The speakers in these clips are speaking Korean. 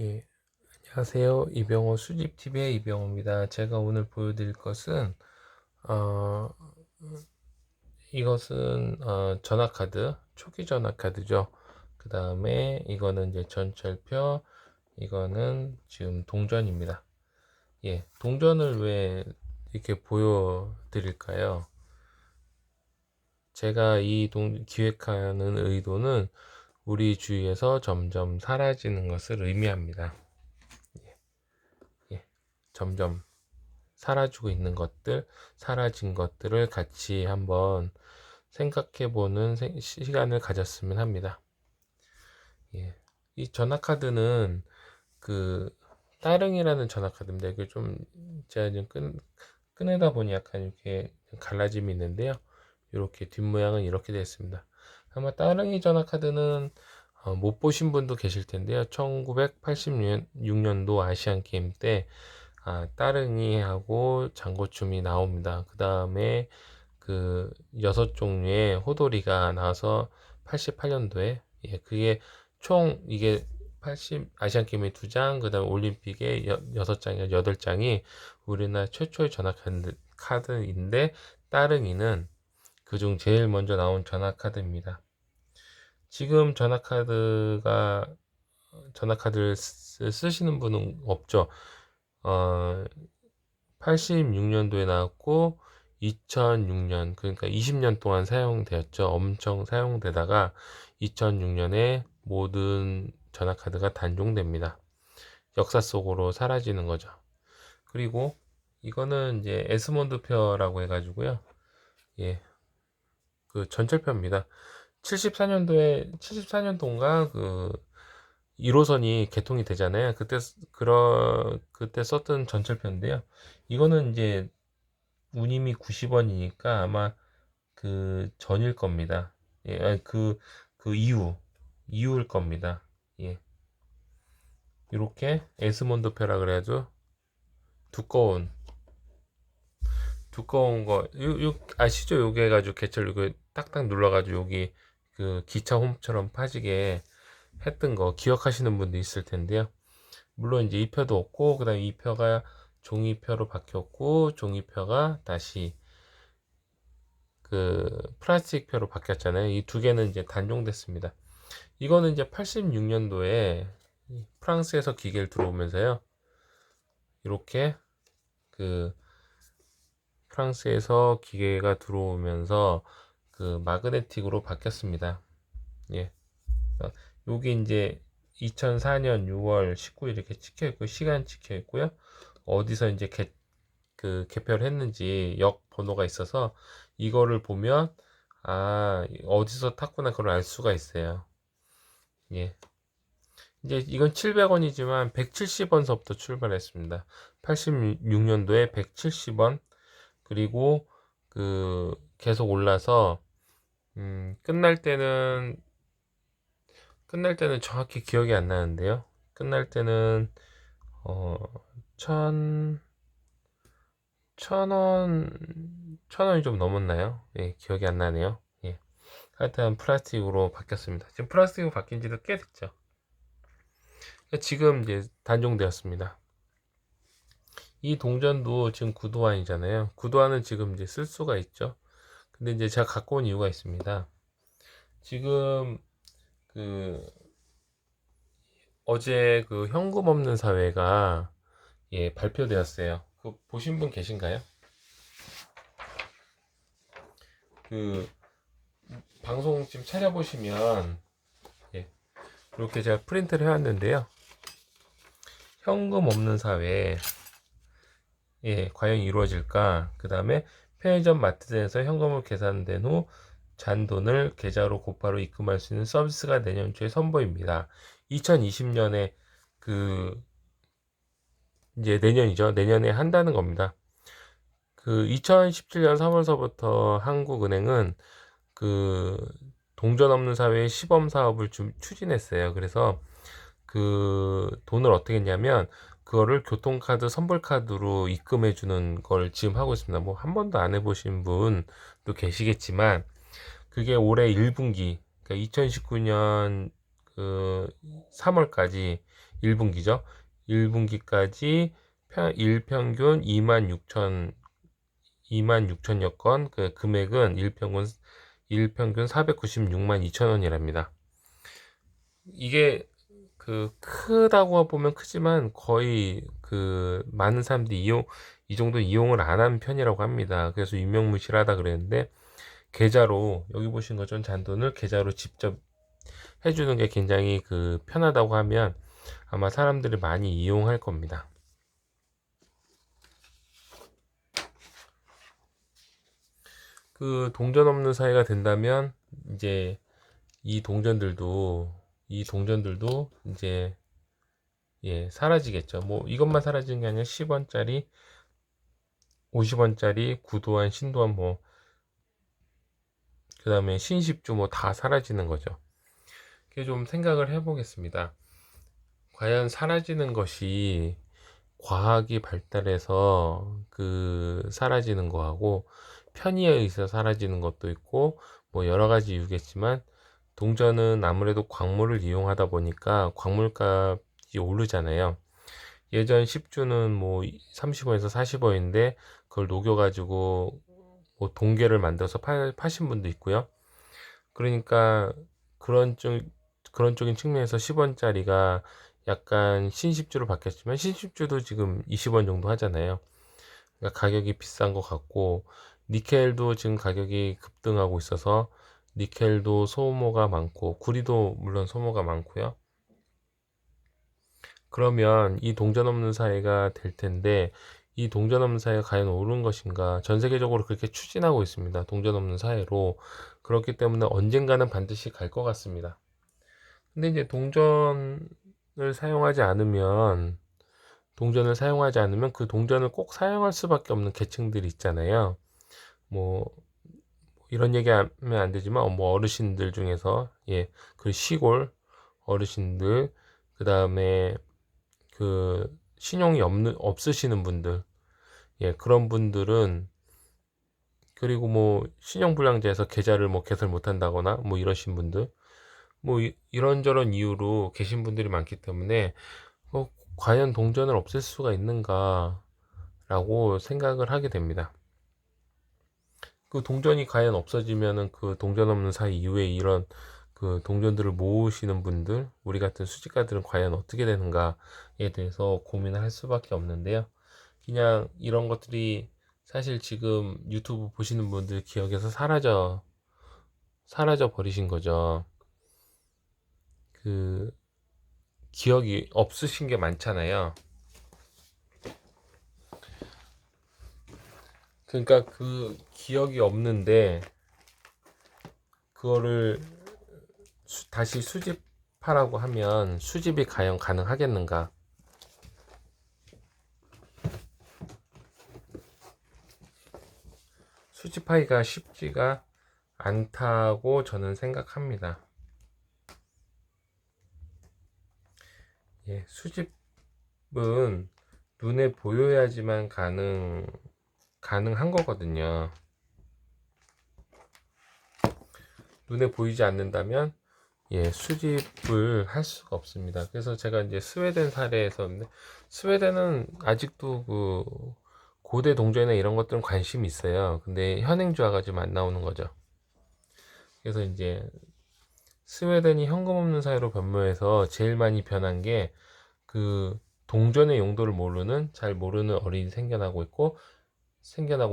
예, 안녕하세요. 이병호 수집TV의 이병호입니다. 제가 오늘 보여드릴 것은, 어, 이것은, 전화카드, 초기 전화카드죠. 그 다음에 이거는 이제 전철표, 이거는 지금 동전입니다. 예, 동전을 왜 이렇게 보여드릴까요? 제가 기획하는 의도는 우리 주위에서 점점 사라지는 것을 의미합니다. 예, 점점 사라지고 있는 것들, 사라진 것들을 같이 한번 생각해보는 시간을 가졌으면 합니다. 예. 이 전화카드는 그 따릉이라는 전화카드입니다. 이게 좀 제가 좀 꺼내다 보니 약간 이렇게 갈라짐이 있는데요. 이렇게 뒷모양은 이렇게 되어 있습니다. 아마 따릉이 전화카드는 못 보신 분도 계실 텐데요. 1986년도 아시안 게임 때 따릉이하고 장고춤이 나옵니다. 그 다음에 그 6종류의 호돌이가 나와서 88년도에 그게 총 이게 80 아시안 게임에 2장, 그 다음에 올림픽에 6장이 8장이 우리나라 최초의 전화 카드인데 따릉이는 그중 제일 먼저 나온 전화 카드입니다. 지금 전화 카드를 쓰시는 분은 없죠. 어, 86년도에 나왔고 2006년 그러니까 20년 동안 사용되었죠. 엄청 사용되다가 2006년에 모든 전화카드가 단종됩니다. 역사 속으로 사라지는 거죠. 그리고 이거는 이제 에스몬드표라고 해가지고요. 예, 그 전철표입니다. 74년도인가 그 1호선이 개통이 되잖아요. 그때 썼던 전철표인데요. 이거는 이제 운임이 90원이니까 아마 그 전일 겁니다. 예, 아니, 그 이후일 겁니다. 예. 이렇게 에스몬드표라 그래야죠. 두꺼운, 두꺼운 거, 아시죠? 요게 해가지고 개철 이거 딱딱 눌러가지고 여기 그 기차 홈처럼 파지게 했던 거 기억하시는 분도 있을 텐데요. 물론 이제 이 표도 없고, 그 다음에 이 표가 종이표로 바뀌었고, 종이표가 다시 그 플라스틱 표로 바뀌었잖아요. 이 두 개는 이제 단종됐습니다. 이거는 이제 86년도에 프랑스에서 기계를 들어오면서요. 이렇게 그 프랑스에서 기계가 들어오면서 그 마그네틱으로 바뀌었습니다. 예. 요게 이제 2004년 6월 19일 이렇게 찍혀 있고 시간 찍혀 있고요. 어디서 이제 개표를 했는지 역 번호가 있어서 이거를 보면 어디서 탔구나 그걸 알 수가 있어요. 예. 이제 이건 700원이지만 170원서부터 출발했습니다. 86년도에 170원 그리고 그 계속 올라서 끝날 때는 정확히 기억이 안 나는데요. 끝날 때는 어, 천, 천 원이 좀 넘었나요? 예, 기억이 안 나네요. 예. 하여튼 플라스틱으로 바뀌었습니다. 지금 플라스틱으로 바뀐 지도 꽤 됐죠. 지금 이제 단종되었습니다. 이 동전도 지금 구도환이잖아요. 구도환은 지금 이제 쓸 수가 있죠. 근데 이제 제가 갖고 온 이유가 있습니다. 지금 그 어제 그 현금 없는 사회가 발표되었어요. 그 보신 분 계신가요? 그 방송 지금 찾아보시면 이렇게 제가 프린트를 해왔는데요. 현금 없는 사회 과연 이루어질까? 그 다음에 편의점 마트 등에서 현금을 계산된 후 잔돈을 계좌로 곧바로 입금할 수 있는 서비스가 내년 초에 선보입니다. 2020년에 그 이제 내년이죠. 내년에 한다는 겁니다. 그 2017년 3월서부터 한국은행은 그 동전 없는 사회의 시범 사업을 좀 추진했어요. 그래서 그 돈을 어떻게 했냐면 그거를 교통카드 선불카드로 입금해 주는 걸 지금 하고 있습니다. 뭐 한 번도 안 해보신 분도 계시겠지만 그게 올해 1분기 그러니까 2019년 그 3월까지 1분기죠. 1분기까지 일평균 26,000여 건, 그 금액은 일평균 496만 2천 원이랍니다. 이게 크다고 보면 크지만 거의 많은 사람들이 이 정도 이용을 안 하는 편이라고 합니다. 그래서 유명무실하다 그랬는데, 계좌로, 여기 보신 것처럼 잔돈을 계좌로 직접 해주는 게 굉장히 편하다고 하면 아마 사람들이 많이 이용할 겁니다. 동전 없는 사회가 된다면 이제 이 동전들도 이제 사라지겠죠. 뭐 이것만 사라지는 게 아니라 10원짜리, 50원짜리, 구도한, 신도한, 뭐 그 다음에 신십주 뭐 다 사라지는 거죠. 그게 좀 생각을 해보겠습니다. 과연 사라지는 것이 과학이 발달해서 사라지는 거하고 편의에 의해서 사라지는 것도 있고 뭐 여러 가지 이유겠지만, 동전은 아무래도 광물을 이용하다 보니까 광물값이 오르잖아요. 예전 10주는 뭐 30원에서 40원인데 그걸 녹여가지고 뭐 동계를 만들어서 파신 분도 있고요. 그러니까 그런 쪽 그런 쪽인 측면에서 10원짜리가 약간 신십주로 바뀌었지만, 신십주도 지금 20원 정도 하잖아요. 그러니까 가격이 비싼 것 같고, 니켈도 지금 가격이 급등하고 있어서 니켈도 소모가 많고, 구리도 물론 소모가 많고요. 그러면 이 동전 없는 사회가 될 텐데, 이 동전 없는 사회가 과연 옳은 것인가? 전 세계적으로 그렇게 추진하고 있습니다. 동전 없는 사회로. 그렇기 때문에 언젠가는 반드시 갈 것 같습니다. 근데 이제 동전을 사용하지 않으면 그 동전을 꼭 사용할 수밖에 없는 계층들이 있잖아요. 뭐 이런 얘기 하면 안 되지만, 뭐 어르신들 중에서, 그 시골 어르신들, 그 다음에 신용이 없으시는 분들, 그런 분들은, 그리고 뭐 신용불량자에서 계좌를 뭐 개설 못 한다거나 뭐 이러신 분들, 뭐 이런저런 이유로 계신 분들이 많기 때문에, 과연 동전을 없앨 수가 있는가 라고 생각을 하게 됩니다. 동전이 과연 없어지면은 동전 없는 사이 이후에 이런 동전들을 모으시는 분들, 우리 같은 수집가들은 과연 어떻게 되는가에 대해서 고민을 할 수밖에 없는데요. 그냥 이런 것들이 사실 지금 유튜브 보시는 분들 기억에서 사라져 버리신 거죠. 기억이 없으신 게 많잖아요. 그러니까 기억이 없는데 그거를 다시 수집하라고 하면 수집이 과연 가능하겠는가? 수집하기가 쉽지가 않다고 저는 생각합니다. 수집은 눈에 보여야지만 가능한 거거든요. 눈에 보이지 않는다면 수집을 할 수가 없습니다. 그래서 제가 이제 스웨덴 사례에서, 스웨덴은 아직도 고대 동전이나 이런 것들은 관심이 있어요. 근데 현행주화가 지금 안 나오는 거죠. 그래서 이제 스웨덴이 현금 없는 사회로 변모해서 제일 많이 변한 게 동전의 용도를 잘 모르는 어린이 생겨나고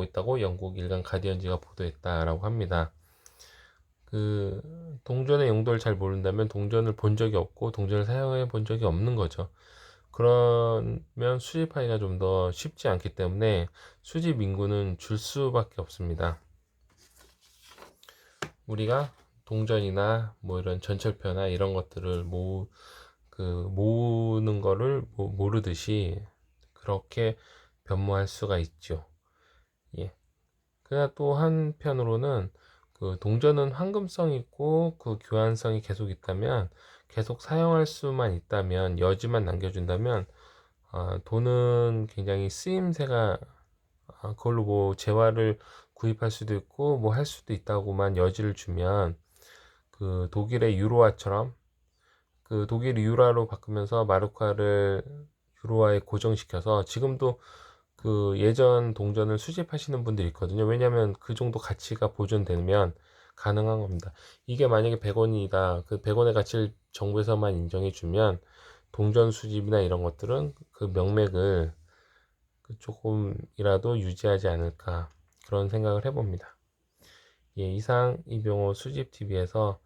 있다고 영국 일간 가디언지가 보도했다라고 합니다. 동전의 용도를 잘 모른다면 동전을 본 적이 없고 동전을 사용해 본 적이 없는 거죠. 그러면 수집하기가 좀 더 쉽지 않기 때문에 수집 인구는 줄 수밖에 없습니다. 우리가 동전이나 뭐 이런 전철표나 이런 것들을 모으는 거를 모르듯이 그렇게 변모할 수가 있죠. 그러나 또 한편으로는 동전은 황금성이 있고 교환성이 계속 있다면, 계속 사용할 수만 있다면, 여지만 남겨준다면, 돈은 굉장히 쓰임새가, 그걸로 뭐 재화를 구입할 수도 있고 뭐 할 수도 있다고만 여지를 주면, 독일의 유로화처럼 그 독일 유라로 바꾸면서 마르카를 유로화에 고정시켜서 지금도 그 예전 동전을 수집하시는 분들이 있거든요. 왜냐하면 그 정도 가치가 보존되면 가능한 겁니다. 이게 만약에 100원이다. 그 100원의 가치를 정부에서만 인정해 주면 동전 수집이나 이런 것들은 그 명맥을 조금이라도 유지하지 않을까 그런 생각을 해봅니다. 예, 이상 이병호 수집TV에서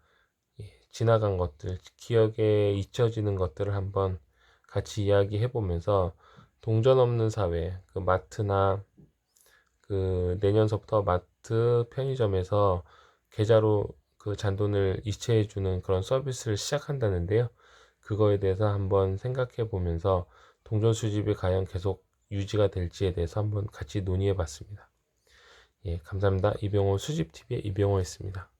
지나간 것들, 기억에 잊혀지는 것들을 한번 같이 이야기해 보면서 동전 없는 사회, 그 마트나 그 내년서부터 마트 편의점에서 계좌로 그 잔돈을 이체해 주는 그런 서비스를 시작한다는데요. 그거에 대해서 한번 생각해 보면서 동전 수집이 과연 계속 유지가 될지에 대해서 한번 같이 논의해 봤습니다. 예, 감사합니다. 이병호 수집TV의 이병호였습니다.